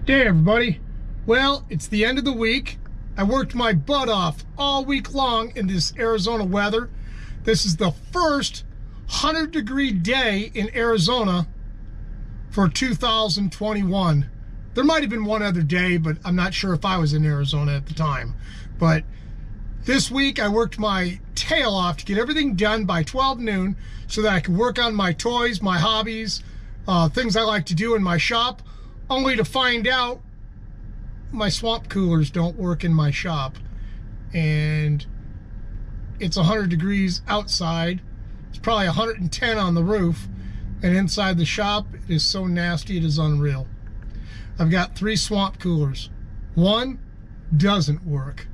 Hey everybody. Well, it's the end of the week. I worked my butt off all week long in this Arizona weather. This is the first 100-degree day in Arizona for 2021. There might have been one other day, but I'm not sure if I was in Arizona at the time. But this week I worked my tail off to get everything done by 12 noon so that I could work on my toys, my hobbies, things I like to do in my shop, only to find out my swamp coolers don't work in my shop. And it's 100 degrees outside. It's probably 110 on the roof. And inside the shop, it is so nasty, it is unreal. I've got 3 swamp coolers. One doesn't work.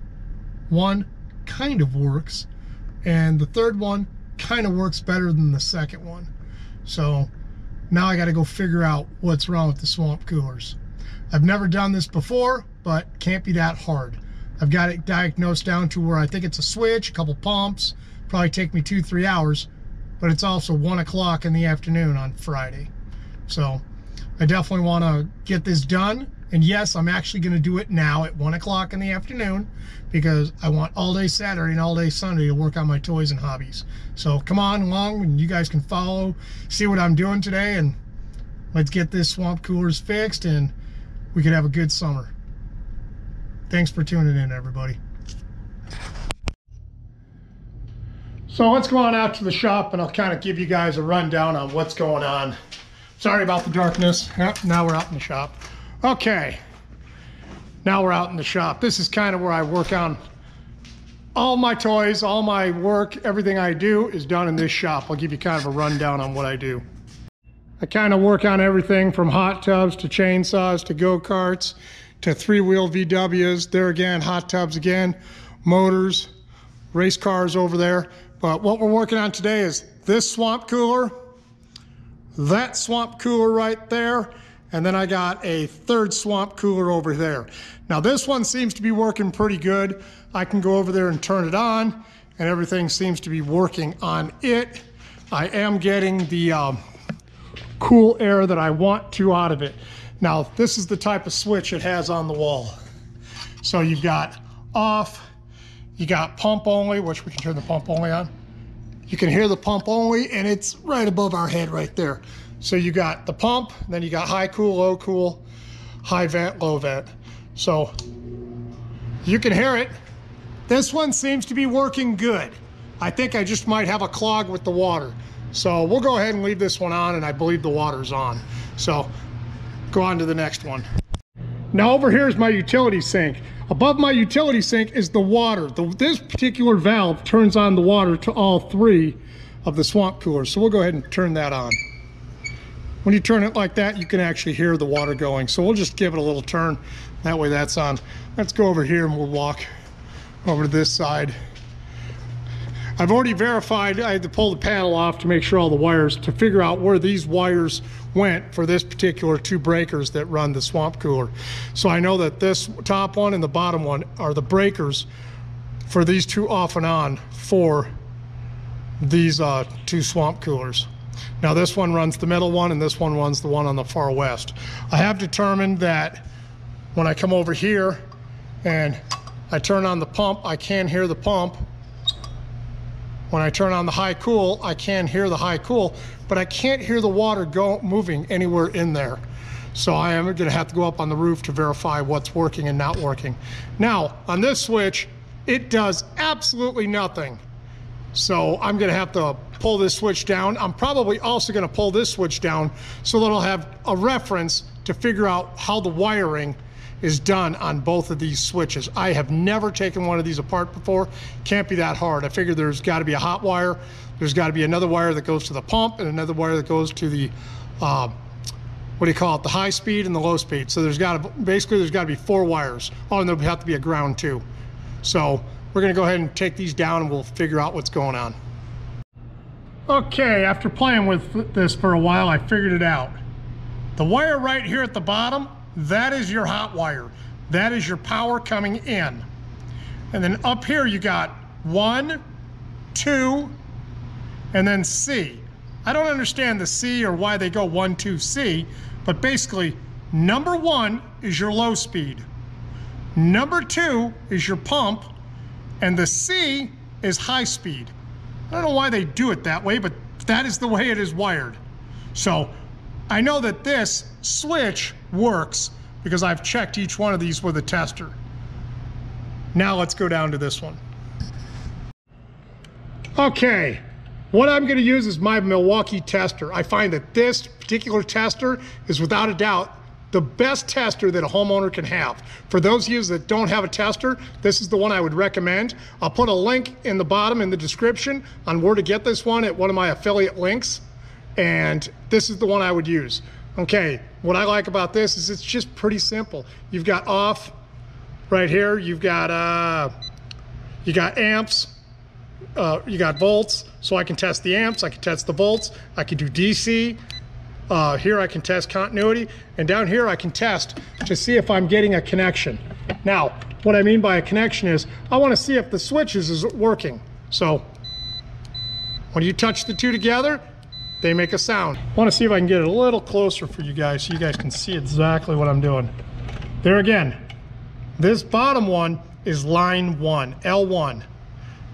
One kind of works. And the third one kind of works better than the second one. So now I got to go figure out what's wrong with the swamp coolers. I've never done this before, but can't be that hard. I've got it diagnosed down to where I think it's a switch, a couple pumps, probably take me 2-3 hours, but it's also 1 o'clock in the afternoon on Friday. So I definitely want to get this done. And yes, I'm actually going to do it now at 1 o'clock in the afternoon because I want all day Saturday and all day Sunday to work on my toys and hobbies. So come on along and you guys can follow, see what I'm doing today, and let's get this swamp coolers fixed and we can have a good summer. Thanks for tuning in, everybody. So let's go on out to the shop and I'll kind of give you guys a rundown on what's going on. Sorry about the darkness. Yep, now we're out in the shop. Okay, now we're out in the shop. This is kind of where I work on all my toys, all my work, everything I do is done in this shop. I'll give you kind of a rundown on what I do. I kind of work on everything from hot tubs to chainsaws to go-karts to 3-wheel VWs. There again, hot tubs again, motors, race cars over there. But what we're working on today is this swamp cooler, that swamp cooler right there, and then I got a third swamp cooler over there. Now this one seems to be working pretty good. I can go over there and turn it on and everything seems to be working on it. I am getting the cool air that I want to out of it. Now this is the type of switch it has on the wall. So you've got off, you got pump only, which we can turn the pump only on. You can hear the pump only and it's right above our head right there. So you got the pump, then you got high cool, low cool, high vent, low vent. So you can hear it. This one seems to be working good. I think I just might have a clog with the water. So we'll go ahead and leave this one on and I believe the water's on. So go on to the next one. Now over here is my utility sink. Above my utility sink is the water. This particular valve turns on the water to all 3 of the swamp coolers. So we'll go ahead and turn that on. When you turn it like that, you can actually hear the water going. So we'll just give it a little turn. That way that's on. Let's go over here and we'll walk over to this side. I've already verified, I had to pull the panel off to make sure all the wires, to figure out where these wires went for this particular 2 breakers that run the swamp cooler. So I know that this top one and the bottom one are the breakers for these 2 off and on for these 2 swamp coolers. Now this one runs the middle one and this one runs the one on the far west. I have determined that when I come over here and I turn on the pump, I can hear the pump. When I turn on the high cool, I can hear the high cool, but I can't hear the water moving anywhere in there. So I am gonna have to go up on the roof to verify what's working and not working. Now, on this switch, it does absolutely nothing. So I'm gonna have to pull this switch down. I'm probably also gonna pull this switch down so that I'll have a reference to figure out how the wiring is done on both of these switches. I have never taken one of these apart before. Can't be that hard. I figured there's gotta be a hot wire, there's gotta be another wire that goes to the pump and another wire that goes to the, what do you call it, the high speed and the low speed. So there's gotta be 4 wires. Oh, and there'll have to be a ground too. So we're gonna go ahead and take these down and we'll figure out what's going on. Okay, after playing with this for a while, I figured it out. The wire right here at the bottom, that is your hot wire. That is your power coming in. And then up here you got 1, 2, and then C. I don't understand the C or why they go 1, 2, C, but basically number 1 is your low speed. Number 2 is your pump. And the C is high speed. I don't know why they do it that way, but that is the way it is wired. So I know that this switch works because I've checked each one of these with a tester. Now let's go down to this one. Okay, what I'm going to use is my Milwaukee Tester. I find that this particular tester is without a doubt the best tester that a homeowner can have. For those of you that don't have a tester, this is the one I would recommend. I'll put a link in the bottom in the description on where to get this one at one of my affiliate links. And this is the one I would use. Okay, what I like about this is it's just pretty simple. You've got off right here. You've got amps. You got volts, so I can test the amps, I can test the volts, I can do DC. Here I can test continuity, and down here I can test to see if I'm getting a connection. Now, what I mean by a connection is I want to see if the switches is working. So when you touch the two together, they make a sound. I want to see if I can get it a little closer for you guys so you guys can see exactly what I'm doing. There again, this bottom one is line 1, L1.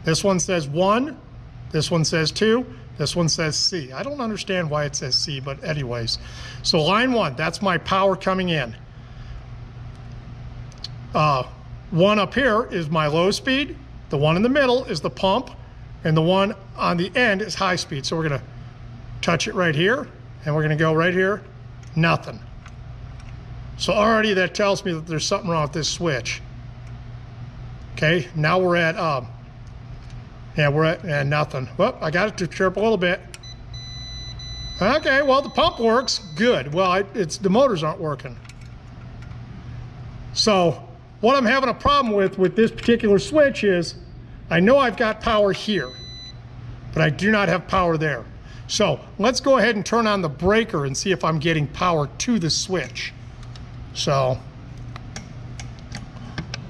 This one says 1, this one says 2, this one says C. I don't understand why it says C, but anyways. So line 1, that's my power coming in. One up here is my low speed, the one in the middle is the pump, and the one on the end is high speed. So we're gonna touch it right here, and we're gonna go right here, nothing. So already that tells me that there's something wrong with this switch. Okay, now we're at, we're at nothing. Well, I got it to chirp a little bit. Okay, well, the pump works. Good. Well, the motors aren't working. So what I'm having a problem with this particular switch is I know I've got power here, but I do not have power there. So let's go ahead and turn on the breaker and see if I'm getting power to the switch. So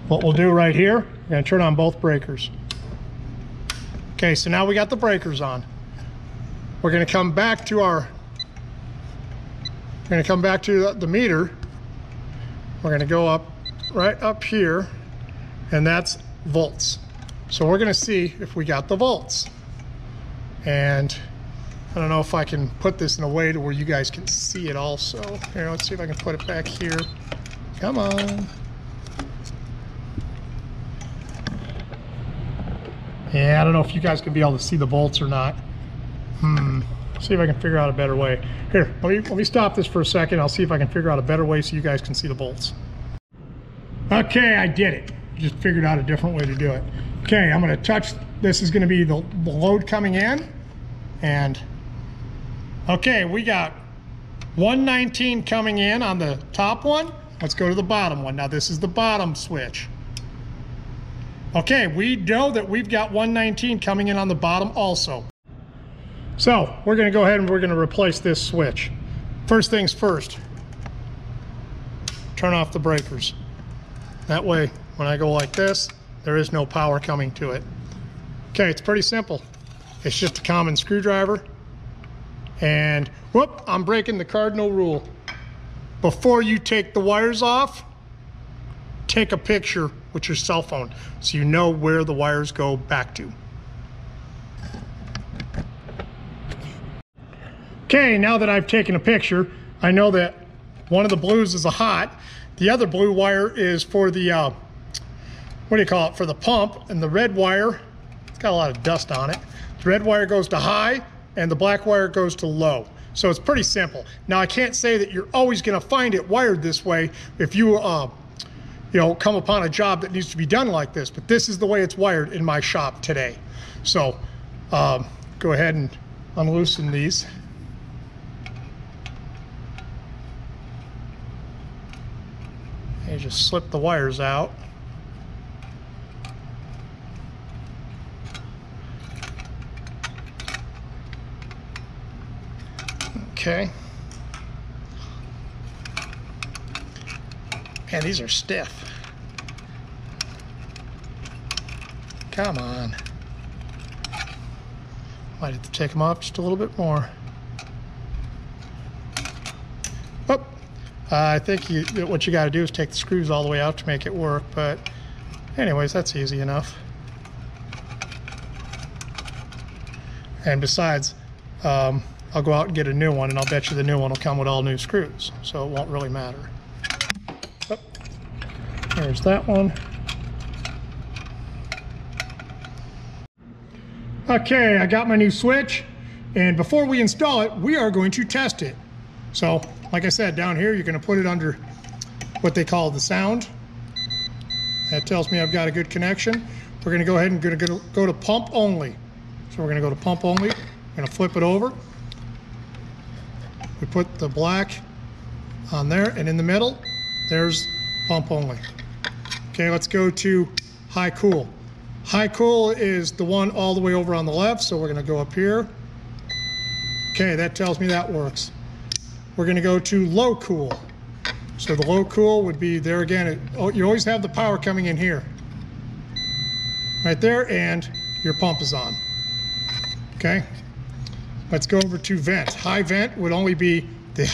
what we'll do right here, we're going to turn on both breakers. Okay, so now we got the breakers on. We're going to come back to the meter. We're going to go up right up here, and that's volts. So we're going to see if we got the volts. And I don't know if I can put this in a way to where you guys can see it also. Here, let's see if I can put it back here. Come on. Yeah, I don't know if you guys can be able to see the volts or not. See if I can figure out a better way. Here, let me stop this for a second. I'll see if I can figure out a better way so you guys can see the volts. Okay, I did it. Just figured out a different way to do it. Okay, I'm going to touch. This is going to be the load coming in. And, okay, we got 119 coming in on the top one. Let's go to the bottom one. Now, this is the bottom switch. Okay, we know that we've got 119 coming in on the bottom also. So we're going to go ahead and we're going to replace this switch. First things first, turn off the breakers. That way, when I go like this, there is no power coming to it. Okay, it's pretty simple. It's just a common screwdriver. And whoop, I'm breaking the cardinal rule. Before you take the wires off, take a picture with your cell phone so you know where the wires go back to. Okay, now that I've taken a picture, I know that one of the blues is a hot, the other blue wire is for the, what do you call it, for the pump, and the red wire, it's got a lot of dust on it. The red wire goes to high, and the black wire goes to low. So it's pretty simple. Now I can't say that you're always gonna find it wired this way if you come upon a job that needs to be done like this, but this is the way it's wired in my shop today. So go ahead and unloosen these. And just slip the wires out. Okay. Man, these are stiff. Come on. Might have to take them off just a little bit more. Oh, I think what you got to do is take the screws all the way out to make it work, but anyways, that's easy enough. And besides, I'll go out and get a new one, and I'll bet you the new one will come with all new screws, so it won't really matter. Oh, there's that one. Okay, I got my new switch, and before we install it, we are going to test it. So, like I said, down here, you're going to put it under what they call the sound. That tells me I've got a good connection. We're going to go ahead and go to pump only. So we're going to go to pump only. We're going to flip it over. We put the black on there, and in the middle, there's pump only. Okay, let's go to high cool. High cool is the one all the way over on the left, so we're going to go up here. Okay, that tells me that works. We're going to go to low cool. So the low cool would be there again. You always have the power coming in here. Right there, and your pump is on. Okay, let's go over to vent. High vent would only be the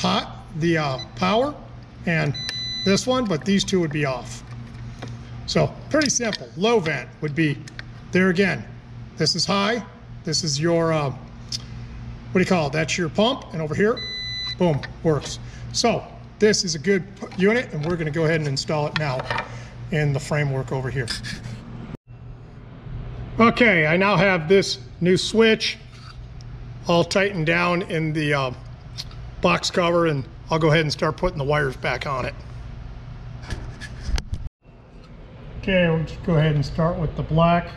power and this one, but these two would be off. So pretty simple. Low vent would be there again. This is high. This is your, what do you call it? That's your pump, and over here, boom, works. So this is a good unit, and we're going to go ahead and install it now in the framework over here. Okay, I now have this new switch all tightened down in the box cover, and I'll go ahead and start putting the wires back on it. Okay, we'll just go ahead and start with the black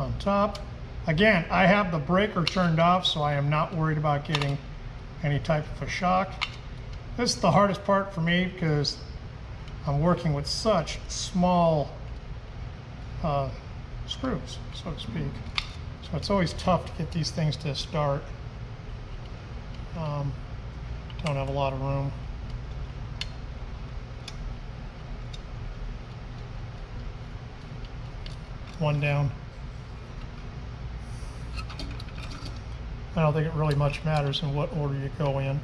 on top. Again, I have the breaker turned off, so I am not worried about getting any type of a shock. This is the hardest part for me because I'm working with such small screws, so to speak. So it's always tough to get these things to start. Don't have a lot of room. One down. I don't think it really much matters in what order you go in.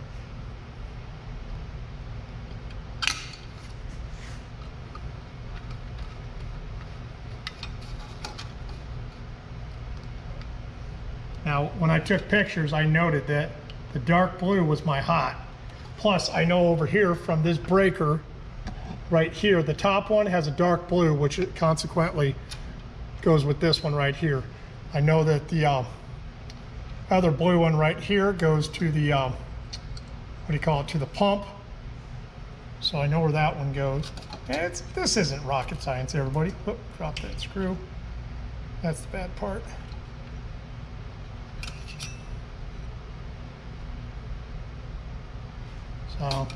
Now, when I took pictures, I noted that the dark blue was my hot. Plus, I know over here from this breaker, right here, the top one has a dark blue, which consequently goes with this one right here. I know that the other blue one right here goes to the, what do you call it, to the pump. So I know where that one goes. And this isn't rocket science, everybody. Oop, drop that screw. That's the bad part. So,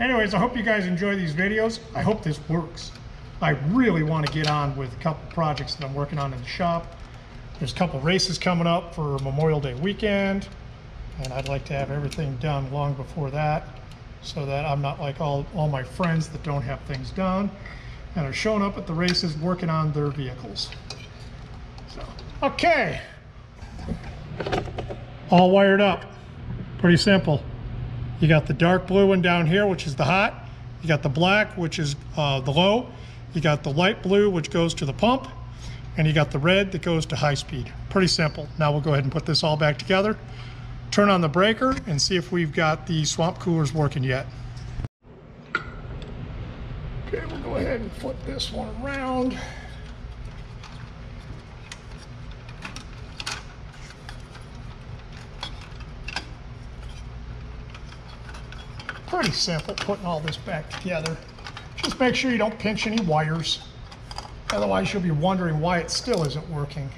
anyways, I hope you guys enjoy these videos. I hope this works. I really want to get on with a couple projects that I'm working on in the shop. There's a couple races coming up for Memorial Day weekend, and I'd like to have everything done long before that so that I'm not like all my friends that don't have things done and are showing up at the races working on their vehicles. So, okay. All wired up. Pretty simple. You got the dark blue one down here, which is the hot. You got the black, which is the low. You got the light blue, which goes to the pump. And you got the red that goes to high speed. Pretty simple. Now we'll go ahead and put this all back together. Turn on the breaker and see if we've got the swamp coolers working yet. Okay, we'll go ahead and flip this one around. Pretty simple putting all this back together. Just make sure you don't pinch any wires. Otherwise you'll be wondering why it still isn't working.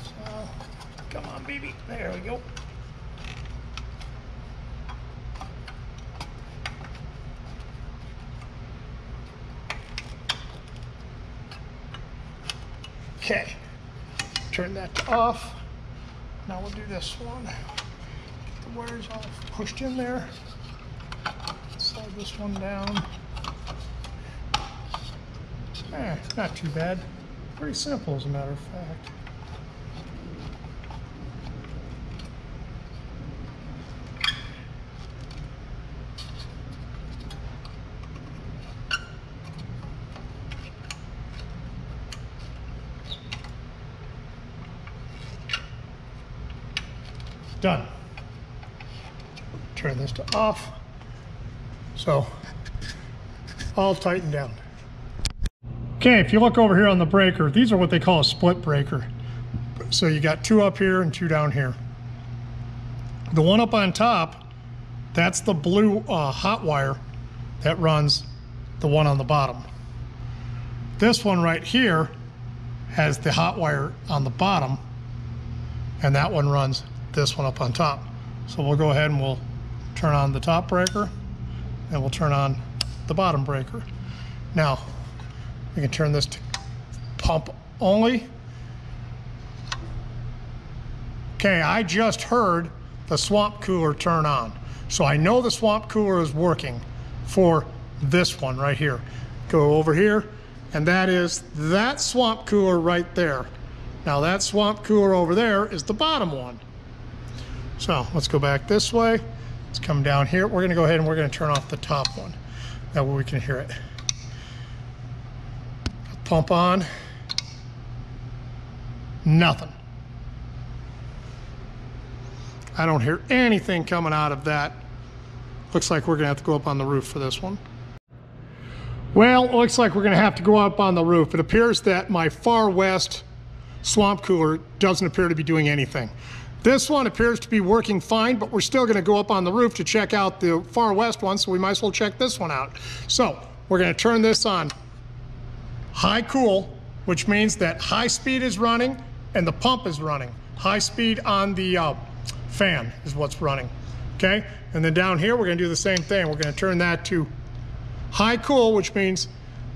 So, come on baby, there we go. Okay, turn that to off. Now we'll do this one. The wires all pushed in there. Slide this one down. Not too bad. Pretty simple as a matter of fact. done. Turn this to off. So, all tightened down. Okay, if you look over here on the breaker, these are what they call a split breaker. So you got 2 up here and 2 down here. The one up on top, that's the blue hot wire that runs the one on the bottom. This one right here has the hot wire on the bottom, and that one runs this one up on top. So we'll go ahead and we'll turn on the top breaker, and we'll turn on the bottom breaker. Now, we can turn this to pump only. Okay, I just heard the swamp cooler turn on. So I know the swamp cooler is working for this one right here. Go over here, and that is that swamp cooler right there. Now that swamp cooler over there is the bottom one. So let's go back this way. Let's come down here. We're gonna go ahead and we're gonna turn off the top one. That way we can hear it. Pump on. Nothing. I don't hear anything coming out of that. Looks like we're gonna have to go up on the roof for this one. Well, it looks like we're gonna have to go up on the roof. It appears that my far west swamp cooler doesn't appear to be doing anything. This one appears to be working fine, but we're still gonna go up on the roof to check out the far west one, so we might as well check this one out. So we're gonna turn this on high cool, which means that high speed is running and the pump is running. High speed on the fan is what's running, okay? And then down here, we're gonna do the same thing. We're gonna turn that to high cool, which means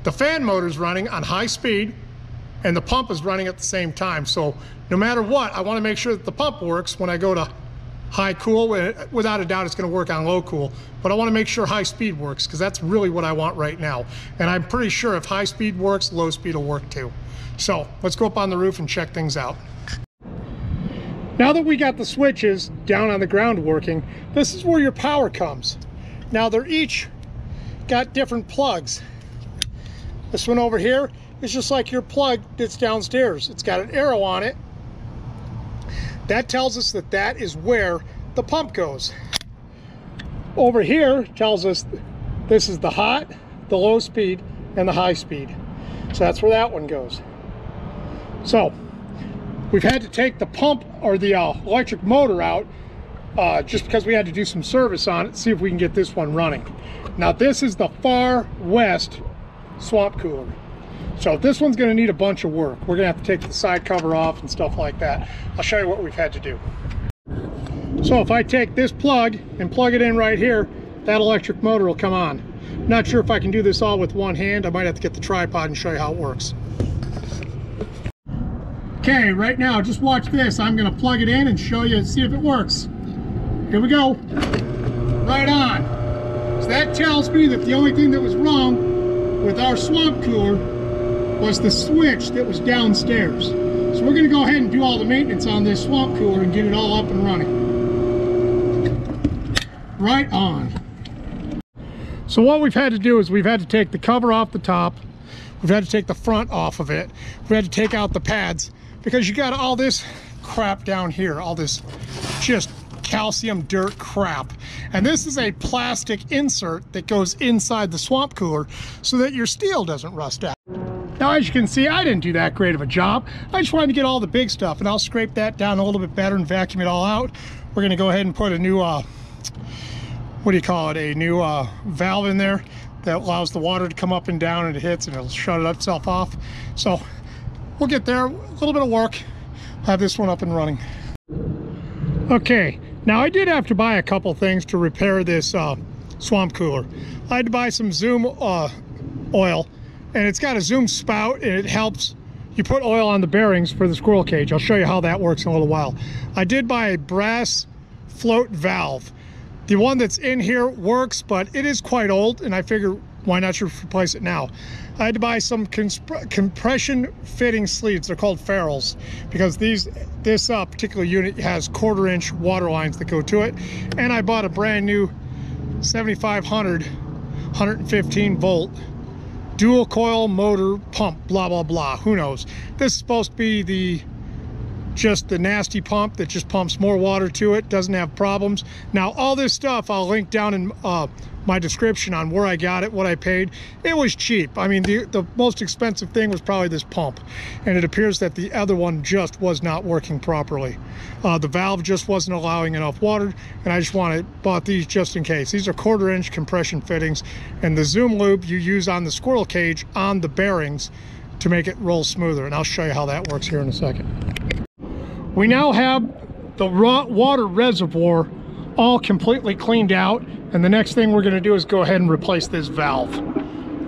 the fan motor is running on high speed and the pump is running at the same time. So no matter what, I wanna make sure that the pump works when I go to high cool. Without a doubt, it's gonna work on low cool, but I wanna make sure high speed works because that's really what I want right now. And I'm pretty sure if high speed works, low speed will work too. So let's go up on the roof and check things out. Now that we got the switches down on the ground working, this is where your power comes. Now they're each got different plugs. This one over here is just like your plug that's downstairs. It's got an arrow on it. That tells us that that is where the pump goes. Over here tells us this is the hot, the low speed, and the high speed. So that's where that one goes. So we've had to take the pump or the electric motor out just because we had to do some service on it, see if we can get this one running. Now this is the far west swamp cooler. So this one's gonna need a bunch of work. We're gonna have to take the side cover off and stuff like that. I'll show you what we've had to do. So if I take this plug and plug it in right here, that electric motor will come on. Not sure if I can do this all with one hand. I might have to get the tripod and show you how it works. Okay, right now, just watch this. I'm gonna plug it in and show you and see if it works. Here we go. Right on. So that tells me that the only thing that was wrong with our swamp cooler was the switch that was downstairs. So we're gonna go ahead and do all the maintenance on this swamp cooler and get it all up and running. Right on. So what we've had to do is we've had to take the cover off the top. We've had to take the front off of it. We've had to take out the pads because you got all this crap down here, all this just calcium dirt crap. And this is a plastic insert that goes inside the swamp cooler so that your steel doesn't rust out. Now, as you can see, I didn't do that great of a job. I just wanted to get all the big stuff, and I'll scrape that down a little bit better and vacuum it all out. We're gonna go ahead and put a new, what do you call it, a new valve in there that allows the water to come up and down, and it hits and it'll shut it itself off. So we'll get there, a little bit of work, have this one up and running. Okay, now I did have to buy a couple things to repair this swamp cooler. I had to buy some Zoom oil, and it's got a Zoom spout, and it helps. You put oil on the bearings for the squirrel cage. I'll show you how that works in a little while. I did buy a brass float valve. The one that's in here works, but it is quite old, and I figure why not just replace it now. I had to buy some compression fitting sleeves. They're called ferrules because this particular unit has 1/4-inch water lines that go to it. And I bought a brand new 7500 115 volt dual coil motor pump, blah blah blah, who knows. This is supposed to be the just the nasty pump that just pumps more water to it, doesn't have problems. Now all this stuff I'll link down in my description on where I got it, what I paid. It was cheap. I mean, the most expensive thing was probably this pump, and it appears that the other one just was not working properly. The valve just wasn't allowing enough water, and I just bought these just in case. These are 1/4-inch compression fittings, and the zoom lube you use on the squirrel cage on the bearings to make it roll smoother, and I'll show you how that works here in a second. We now have the raw water reservoir all completely cleaned out, and the next thing we're going to do is go ahead and replace this valve.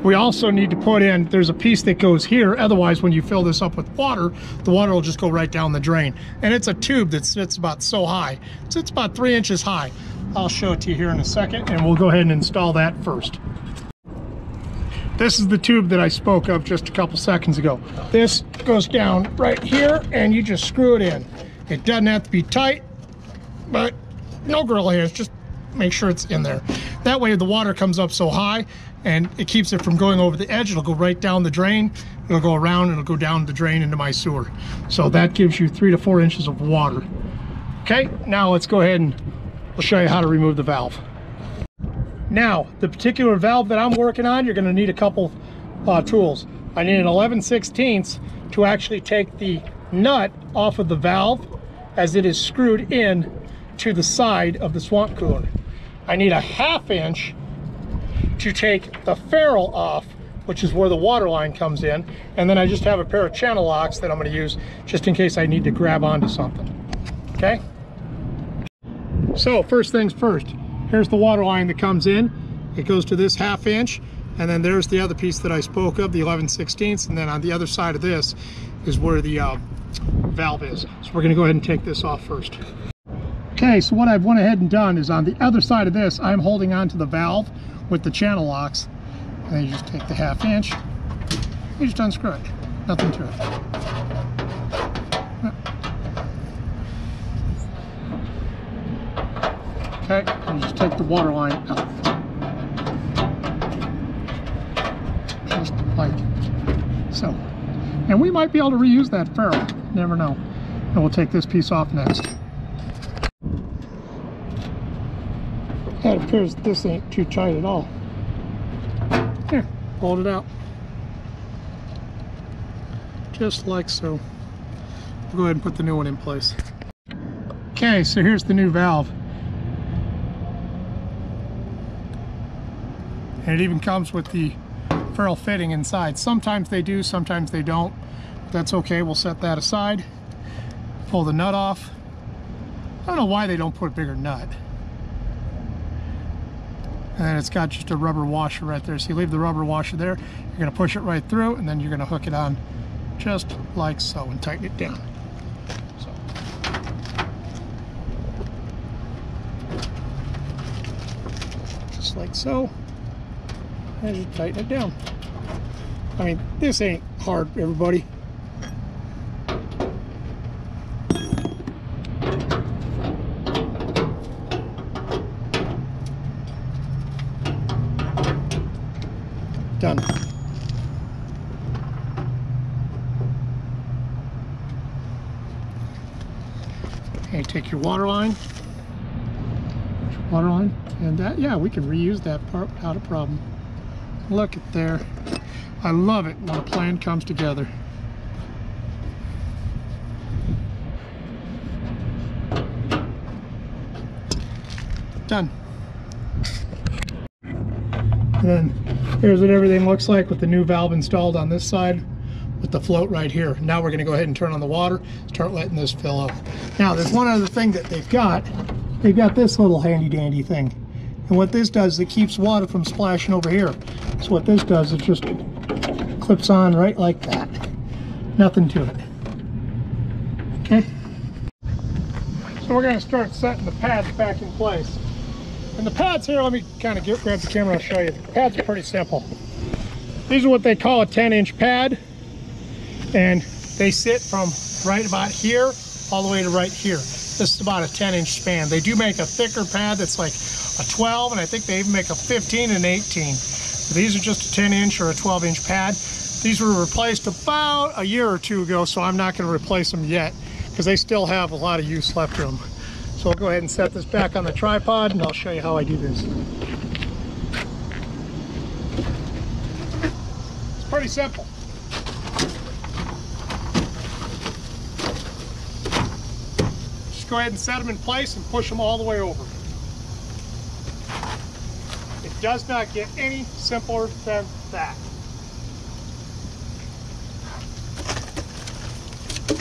We also need to put in, there's a piece that goes here, otherwise when you fill this up with water, the water will just go right down the drain. And it's a tube that sits about so high. It's about 3 inches high. I'll show it to you here in a second, and we'll go ahead and install that first. This is the tube that I spoke of just a couple seconds ago. This goes down right here, and you just screw it in. It doesn't have to be tight, but no grill hairs, just make sure it's in there. That way the water comes up so high and it keeps it from going over the edge. It'll go right down the drain, it'll go around, and it'll go down the drain into my sewer. So that gives you 3 to 4 inches of water. Okay, now let's go ahead and we'll show you how to remove the valve. Now, the particular valve that I'm working on, you're going to need a couple tools. I need an 11/16 to actually take the nut off of the valve as it is screwed in to the side of the swamp cooler. I need a 1/2 inch to take the ferrule off, which is where the water line comes in, and then I just have a pair of channel locks that I'm going to use just in case I need to grab onto something. Okay? So first things first, here's the water line that comes in. It goes to this 1/2 inch, and then there's the other piece that I spoke of, the 11/16, and then on the other side of this is where the valve is. So we're going to go ahead and take this off first. Okay, so what I've went ahead and done is on the other side of this, I'm holding on to the valve with the channel locks. And then you just take the 1/2 inch, you just unscrew it, nothing to it. Okay, and you just take the water line out. Just like so. And we might be able to reuse that ferrule, never know. And we'll take this piece off next. It appears this ain't too tight at all. Here, hold it out. Just like so. We'll go ahead and put the new one in place. Okay, so here's the new valve. And it even comes with the ferrule fitting inside. Sometimes they do, sometimes they don't. That's okay, we'll set that aside. Pull the nut off. I don't know why they don't put a bigger nut. And then it's got just a rubber washer right there. So you leave the rubber washer there, you're going to push it right through, and then you're going to hook it on just like so and tighten it down. So. Just like so, and you tighten it down. I mean, this ain't hard, everybody. Done. Okay, take your water line, and that, yeah, we can reuse that part without a problem. Look at there. I love it when a plan comes together. Done. And then here's what everything looks like with the new valve installed on this side with the float right here. Now we're going to go ahead and turn on the water, start letting this fill up. Now there's one other thing that they've got this little handy dandy thing. And what this does is it keeps water from splashing over here. So what this does, it just clips on right like that. Nothing to it. Okay. So we're going to start setting the pads back in place. And the pads here, let me kind of grab the camera, I'll show you. The pads are pretty simple. These are what they call a 10-inch pad. And they sit from right about here all the way to right here. This is about a 10-inch span. They do make a thicker pad that's like a 12, and I think they even make a 15 and 18. But these are just a 10-inch or a 12-inch pad. These were replaced about a year or two ago, so I'm not going to replace them yet because they still have a lot of use left to them. So I'll go ahead and set this back on the tripod and I'll show you how I do this. It's pretty simple. Just go ahead and set them in place and push them all the way over. It does not get any simpler than that.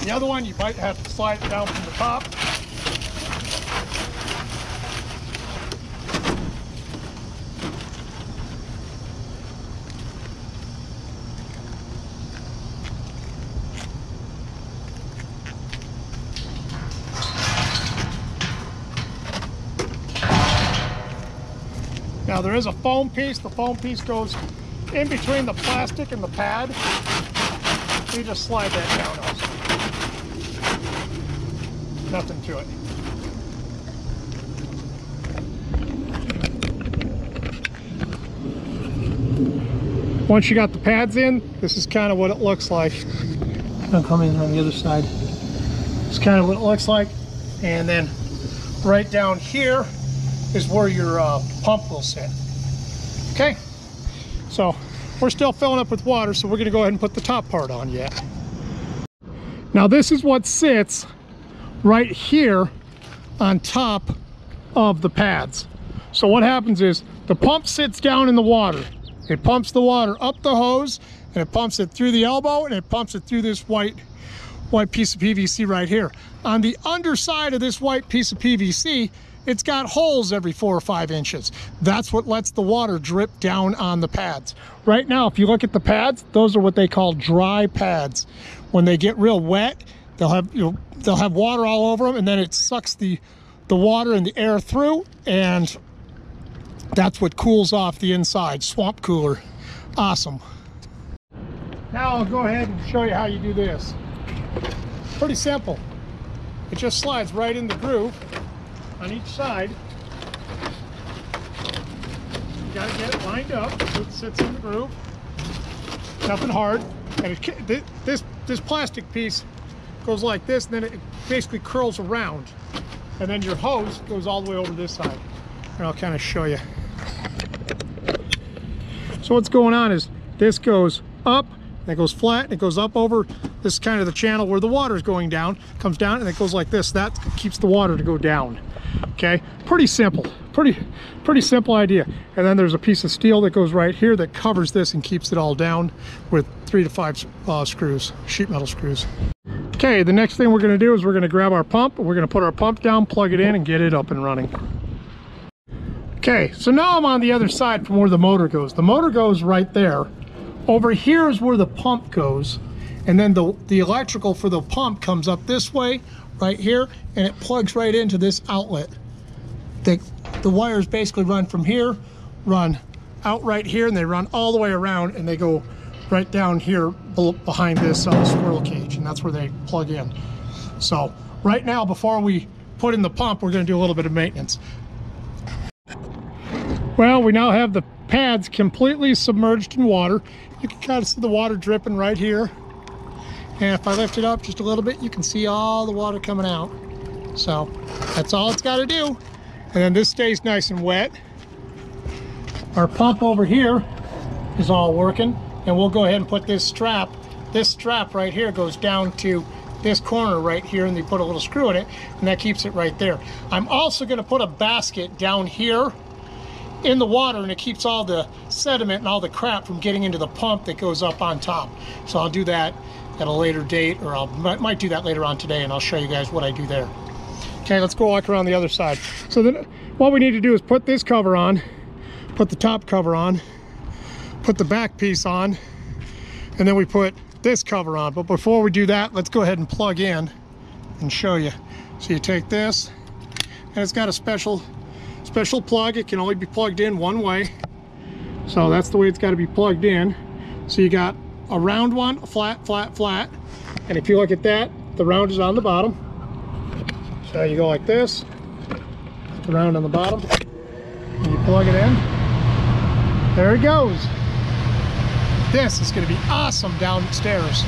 The other one, you might have to slide it down from the top. Now there is a foam piece. The foam piece goes in between the plastic and the pad. You just slide that down also. Nothing to it. Once you got the pads in, this is kind of what it looks like. I'll come in on the other side. It's kind of what it looks like. And then right down here is where your pump will sit. Okay, so we're still filling up with water, so we're going to go ahead and put the top part on yet. Now this is what sits right here on top of the pads. So what happens is the pump sits down in the water. It pumps the water up the hose, and it pumps it through the elbow, and it pumps it through this white piece of PVC right here. On the underside of this white piece of PVC, it's got holes every 4 or 5 inches. That's what lets the water drip down on the pads. Right now, if you look at the pads, those are what they call dry pads. When they get real wet, they'll have water all over them, and then it sucks the water and the air through, and that's what cools off the inside. Swamp cooler. Awesome. Now I'll go ahead and show you how you do this. Pretty simple. It just slides right in the groove on each side. You gotta get it lined up so it sits in the groove. Nothing hard. And this plastic piece goes like this, and then it basically curls around. And then your hose goes all the way over this side. And I'll kind of show you. So what's going on is this goes up, and it goes flat, and it goes up over. This is kind of the channel where the water is going down, comes down, and it goes like this. That keeps the water to go down. Okay, pretty simple, pretty simple idea. And then there's a piece of steel that goes right here that covers this and keeps it all down with 3 to 5 screws, sheet metal screws. Okay, the next thing we're going to do is we're going to grab our pump, and we're going to put our pump down, plug it in, and get it up and running. Okay, so now I'm on the other side from where the motor goes. The motor goes right there. Over here is where the pump goes, and then the electrical for the pump comes up this way, right here, and it plugs right into this outlet. The wires basically run from here, run out right here, and they run all the way around, and they go right down here behind this squirrel cage, and that's where they plug in. So right now, before we put in the pump, we're going to do a little bit of maintenance. Well, we now have the pads completely submerged in water. You can kind of see the water dripping right here. And if I lift it up just a little bit, you can see all the water coming out. So that's all it's got to do. And then this stays nice and wet. Our pump over here is all working. And we'll go ahead and put this strap. This strap right here goes down to this corner right here, and they put a little screw in it, and that keeps it right there. I'm also going to put a basket down here in the water, and it keeps all the sediment and all the crap from getting into the pump that goes up on top. So I'll do that at a later date, or I might do that later on today, and I'll show you guys what I do there. Okay, let's go walk around the other side. So then what we need to do is put this cover on, put the top cover on, put the back piece on, and then we put this cover on. But before we do that, let's go ahead and plug in and show you. So you take this, and it's got a special plug. It can only be plugged in one way, so that's the way it's got to be plugged in. So you got a round one, a flat, flat, flat, and if you look at that, the round is on the bottom. So you go like this, the round on the bottom, and you plug it in. There it goes. This is going to be awesome downstairs.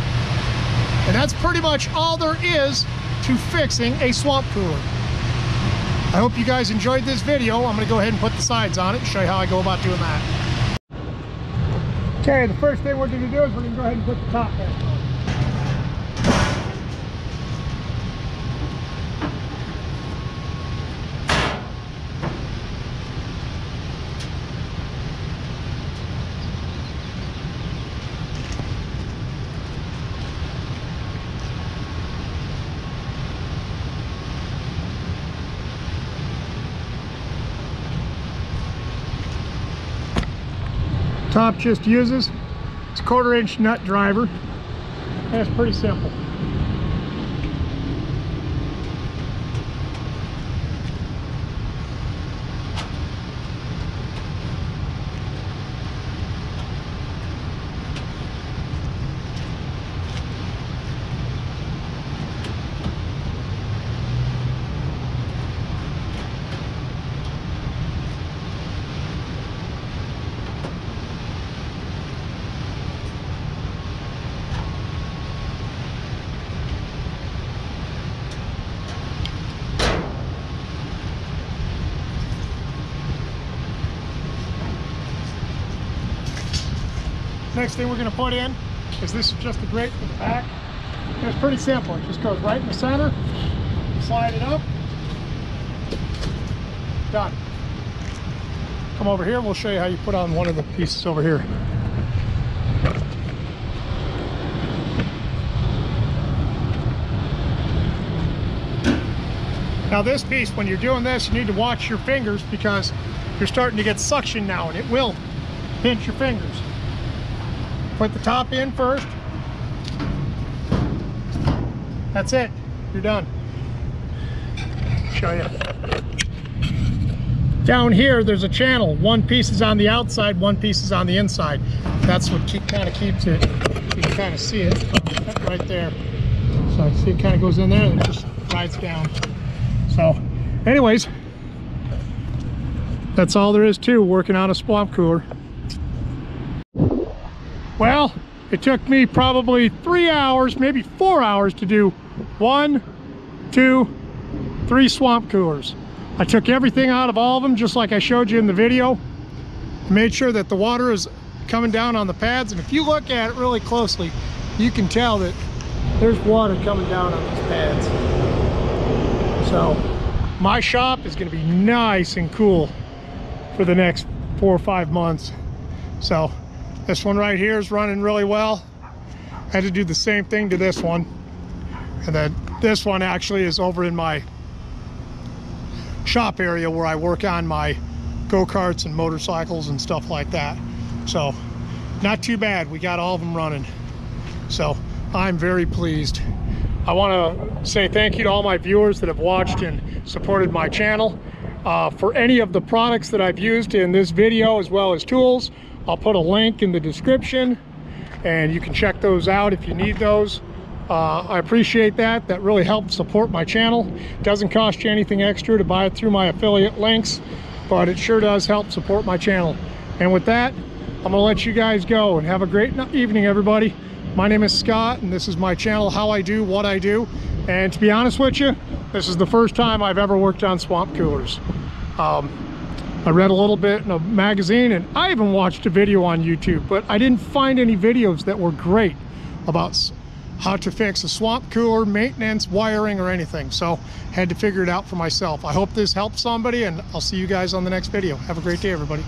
And that's pretty much all there is to fixing a swamp cooler. I hope you guys enjoyed this video. I'm going to go ahead and put the sides on it and show you how I go about doing that. Okay, the first thing we're going to do is we're going to go ahead and put the top back on. Top just uses its 1/4 inch nut driver. That's pretty simple. Next thing we're going to put in is this is just a grate for the back. And it's pretty simple. It just goes right in the center, slide it up, done. Come over here, we'll show you how you put on one of the pieces over here. Now this piece, when you're doing this, you need to watch your fingers because you're starting to get suction now and it will pinch your fingers. Put the top in first. That's it. You're done. Show you. Down here, there's a channel. One piece is on the outside, one piece is on the inside. That's what kind of keeps it. You can kind of see it right there. So I see it kind of goes in there and it just rides down. So, anyways, that's all there is to working on a swamp cooler. Well, it took me probably 3 hours, maybe 4 hours to do 1, 2, 3 swamp coolers. I took everything out of all of them, just like I showed you in the video. I made sure that the water is coming down on the pads, and if you look at it really closely, you can tell that there's water coming down on these pads. So, my shop is going to be nice and cool for the next 4 or 5 months. So, this one right here is running really well. I had to do the same thing to this one. And then this one actually is over in my shop area where I work on my go-karts and motorcycles and stuff like that. So, not too bad. We got all of them running. So, I'm very pleased. I want to say thank you to all my viewers that have watched and supported my channel. For any of the products that I've used in this video as well as tools, I'll put a link in the description and you can check those out if you need those. I appreciate that. That really helps support my channel. It doesn't cost you anything extra to buy it through my affiliate links, but it sure does help support my channel. And with that, I'm gonna let you guys go and have a great evening, everybody. My name is Scott and this is my channel, How I Do What I Do. And to be honest with you, this is the first time I've ever worked on swamp coolers. I read a little bit in a magazine and I even watched a video on YouTube, but I didn't find any videos that were great about how to fix a swamp cooler, maintenance, wiring, or anything. So had to figure it out for myself. I hope this helps somebody and I'll see you guys on the next video. Have a great day, everybody.